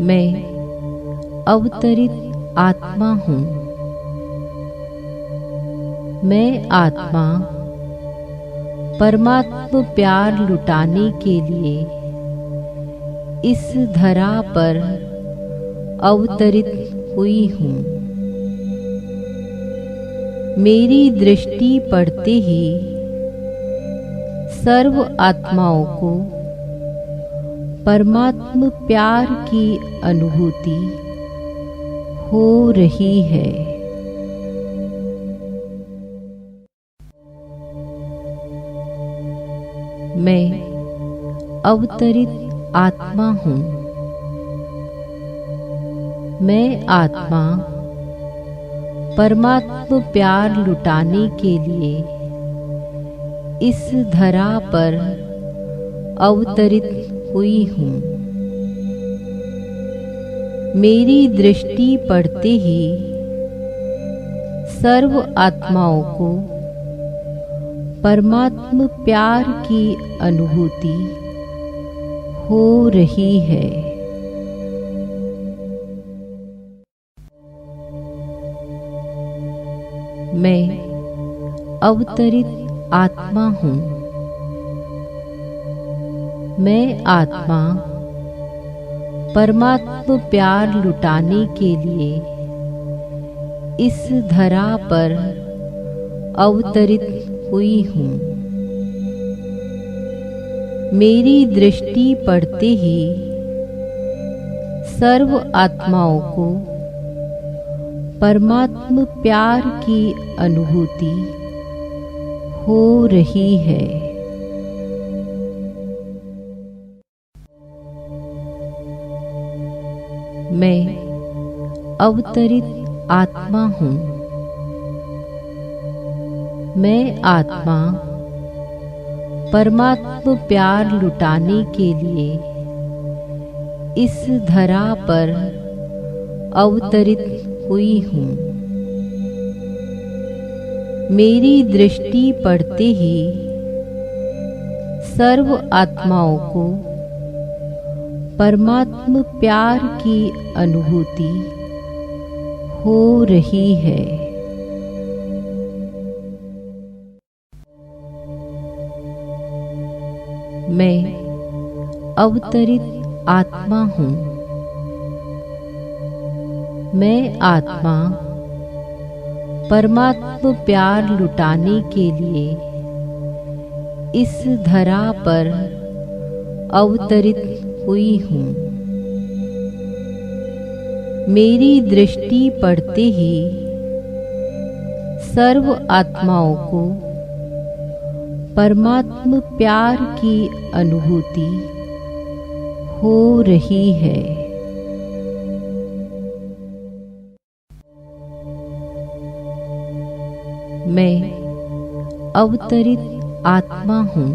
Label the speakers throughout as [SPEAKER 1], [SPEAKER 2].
[SPEAKER 1] मैं अवतरित आत्मा हूँ। मैं आत्मा परमात्मा प्यार लुटाने के लिए इस धरा पर अवतरित हुई हूँ। मेरी दृष्टि पड़ते ही सर्व आत्माओं को परमात्मा प्यार की अनुभूति हो रही है। मैं अवतरित आत्मा हूँ। मैं आत्मा परमात्मा प्यार लुटाने के लिए इस धरा पर अवतरित हुई हूँ। मेरी दृष्टि पड़ते ही सर्व आत्माओं को परमात्मा प्यार की अनुभूति हो रही है। मैं अवतरित आत्मा हूँ। मैं आत्मा परमात्मा प्यार लुटाने के लिए इस धरा पर अवतरित हुई हूँ। मेरी दृष्टि पड़ते ही सर्व आत्माओं को परमात्मा प्यार की अनुभूति हो रही है। मैं अवतरित आत्मा हूँ। मैं आत्मा परमात्मा प्यार लुटाने के लिए इस धरा पर अवतरित हुई हूँ। मेरी दृष्टि पड़ते ही सर्व आत्माओं को परमात्मा प्यार की अनुभूति हो रही है। मैं अवतरित आत्मा हूँ। मैं आत्मा परमात्मा प्यार लुटाने के लिए इस धरा पर अवतरित हुई हूँ। मेरी दृष्टि पड़ते ही सर्व आत्माओं को परमात्मा प्यार की अनुभूति हो रही है। मैं अवतरित आत्मा हूँ।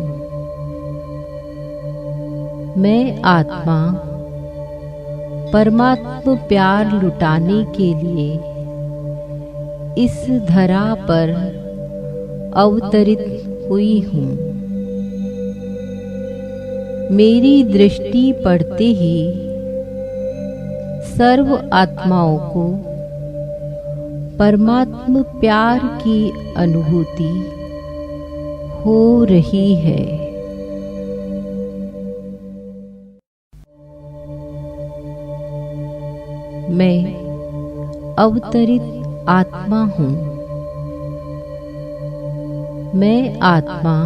[SPEAKER 1] मैं आत्मा परमात्मा प्यार लुटाने के लिए इस धरा पर अवतरित हुई हूँ। मेरी दृष्टि पड़ते ही सर्व आत्माओं को परमात्मा प्यार की अनुभूति हो रही है। मैं अवतरित आत्मा हूँ। मैं आत्मा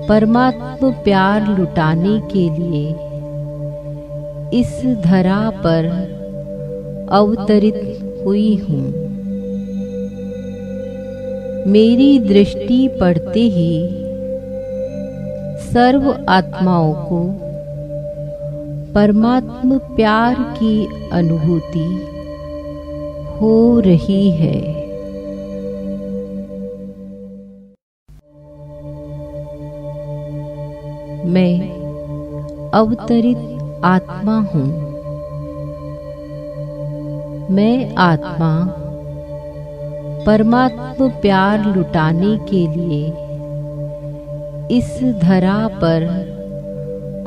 [SPEAKER 1] परमात्मा प्यार लुटाने के लिए इस धरा पर अवतरित हुई हूँ। मेरी दृष्टि पड़ते ही सर्व आत्माओं को परमात्मा प्यार की अनुभूति हो रही है। मैं अवतरित आत्मा हूँ। मैं आत्मा परमात्मा प्यार लुटाने के लिए इस धरा पर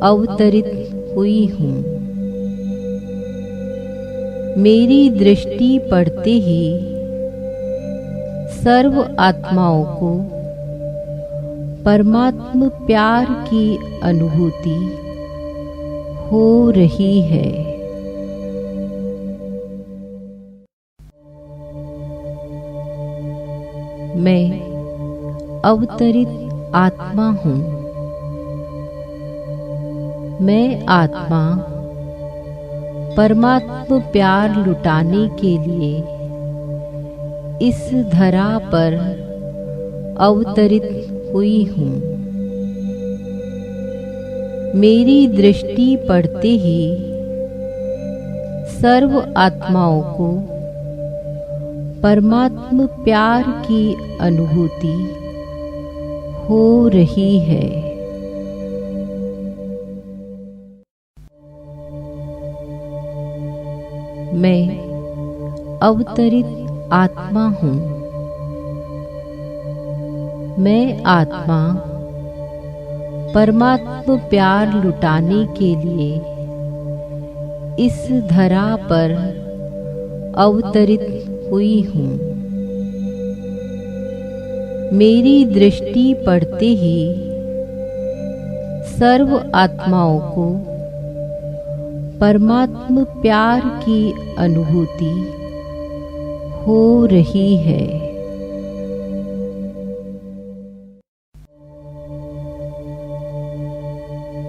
[SPEAKER 1] अवतरित हुई हूँ। मेरी दृष्टि पड़ते ही सर्व आत्माओं को परमात्म प्यार की अनुभूति हो रही है। मैं अवतरित आत्मा हूँ। मैं आत्मा परमात्म प्यार लुटाने के लिए इस धरा पर अवतरित हुई हूँ। मेरी दृष्टि पड़ते ही सर्व आत्माओं को परमात्म प्यार की अनुभूति हो रही है। मैं अवतरित आत्मा हूँ। मैं आत्मा परमात्म प्यार लुटाने के लिए इस धरा पर अवतरित हुई हूँ। मेरी दृष्टि पड़ते ही सर्व आत्माओं को परमात्म प्यार की अनुभूति हो रही है।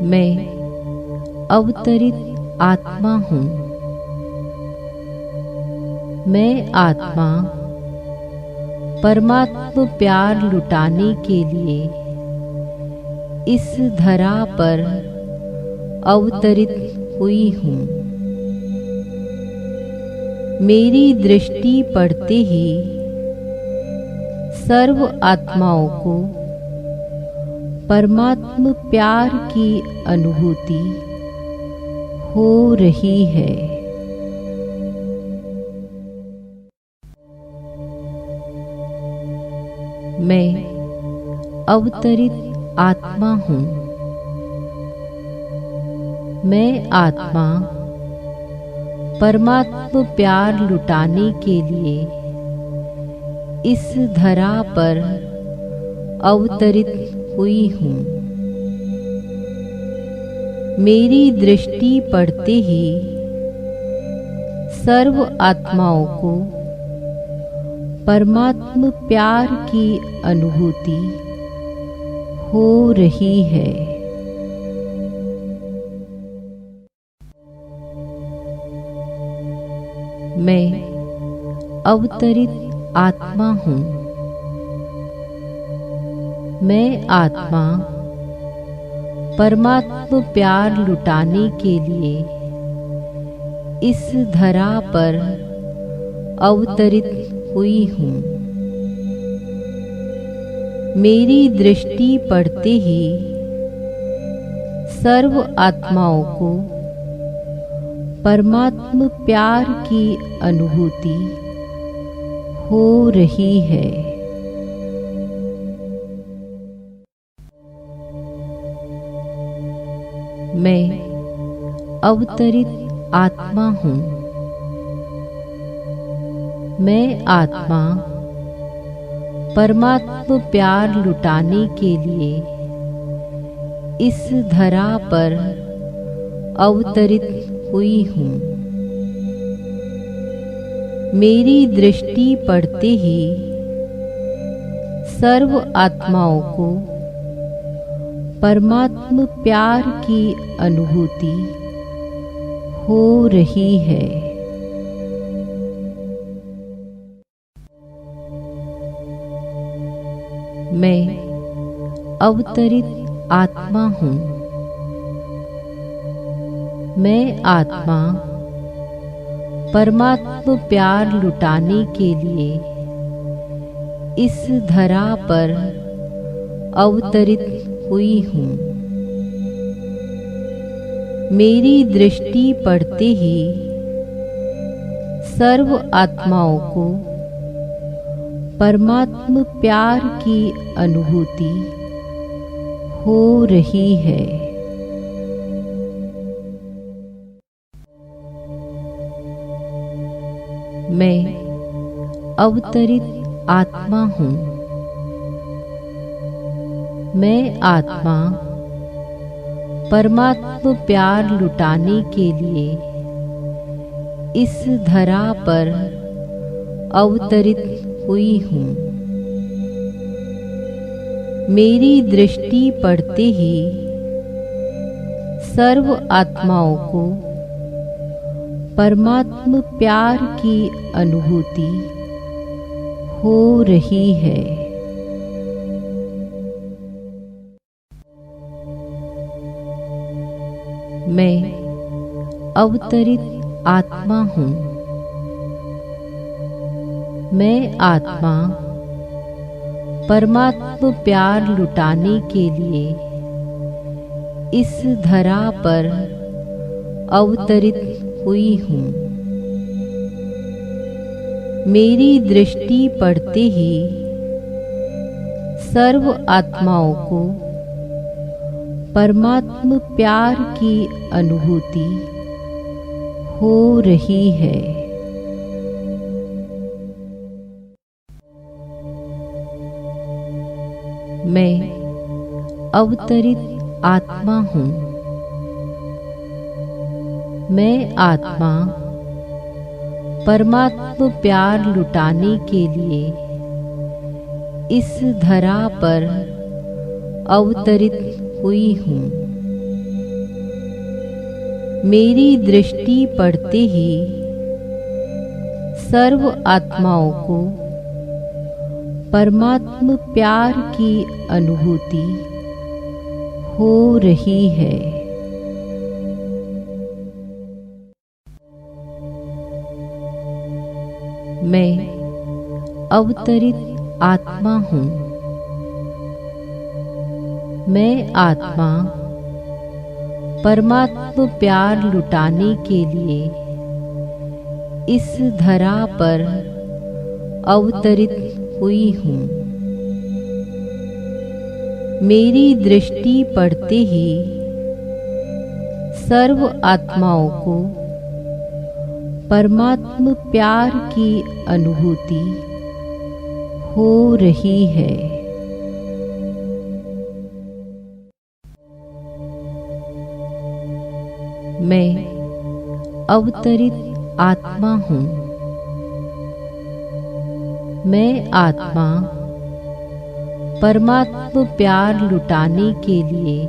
[SPEAKER 1] मैं अवतरित आत्मा हूँ। मैं आत्मा परमात्म प्यार लुटाने के लिए इस धरा पर अवतरित हुई हूँ। मेरी दृष्टि पड़ते ही सर्व आत्माओं को परमात्म प्यार की अनुभूति हो रही है। मैं अवतरित आत्मा हूँ। मैं आत्मा परमात्म प्यार लुटाने के लिए इस धरा पर अवतरित हुई हूँ। मेरी दृष्टि पड़ते ही सर्व आत्माओं को परमात्म प्यार की अनुभूति हो रही है। मैं अवतरित आत्मा हूँ। मैं आत्मा परमात्म प्यार लुटाने के लिए इस धरा पर अवतरित हुई हूँ। मेरी दृष्टि पड़ते ही सर्व आत्माओं को परमात्म प्यार की अनुभूति हो रही है। मैं अवतरित आत्मा हूँ। मैं आत्मा परमात्म प्यार लुटाने के लिए इस धरा पर अवतरित हुई हूँ। मेरी दृष्टि पड़ते ही सर्व आत्माओं को परमात्म प्यार की अनुभूति हो रही है। मैं अवतरित आत्मा हूँ। मैं आत्मा परमात्म प्यार लुटाने के लिए इस धरा पर अवतरित हुई हूँ। मेरी दृष्टि पड़ते ही सर्व आत्माओं को परमात्म प्यार की अनुभूति हो रही है। मैं अवतरित आत्मा हूँ। मैं आत्मा परमात्मा प्यार लुटाने के लिए इस धरा पर अवतरित हुई हूँ। मेरी दृष्टि पड़ते ही सर्व आत्माओं को परमात्मा प्यार की अनुभूति हो रही है। मैं अवतरित आत्मा हूँ। मैं आत्मा परमात्मा प्यार लुटाने के लिए इस धरा पर अवतरित हुई हूँ। मेरी दृष्टि पड़ते ही सर्व आत्माओं को परमात्मा प्यार की अनुभूति हो रही है। मैं अवतरित आत्मा हूँ। मैं आत्मा परमात्मा प्यार लुटाने के लिए इस धरा पर अवतरित हुई हूँ। मेरी दृष्टि पड़ते ही सर्व आत्माओं को परमात्मा प्यार की अनुभूति हो रही है। मैं अवतरित आत्मा हूँ। मैं आत्मा परमात्मा प्यार लुटाने के लिए इस धरा पर अवतरित हुई हूँ। मेरी दृष्टि पड़ते ही सर्व आत्माओं को परमात्मा प्यार की अनुभूति हो रही है। मैं अवतरित आत्मा हूँ। मैं आत्मा परमात्मा प्यार लुटाने के लिए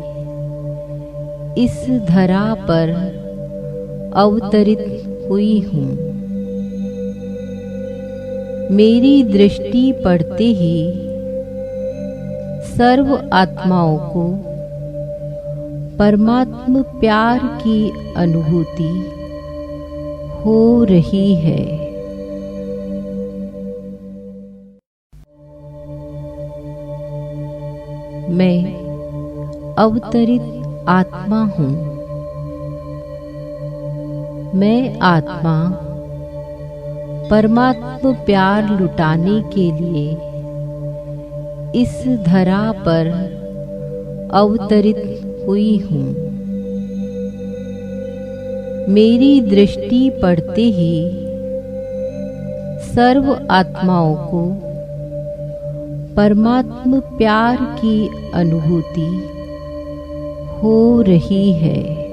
[SPEAKER 1] इस धरा पर अवतरित हुई हूँ। मेरी दृष्टि पड़ते ही सर्व आत्माओं को परमात्मा प्यार की अनुभूति हो रही है। मैं अवतरित आत्मा हूँ। मैं आत्मा परमात्मा प्यार लुटाने के लिए इस धरा पर अवतरित हुई हूँ। मेरी दृष्टि पड़ते ही सर्व आत्माओं को परमात्मा प्यार की अनुभूति हो रही है।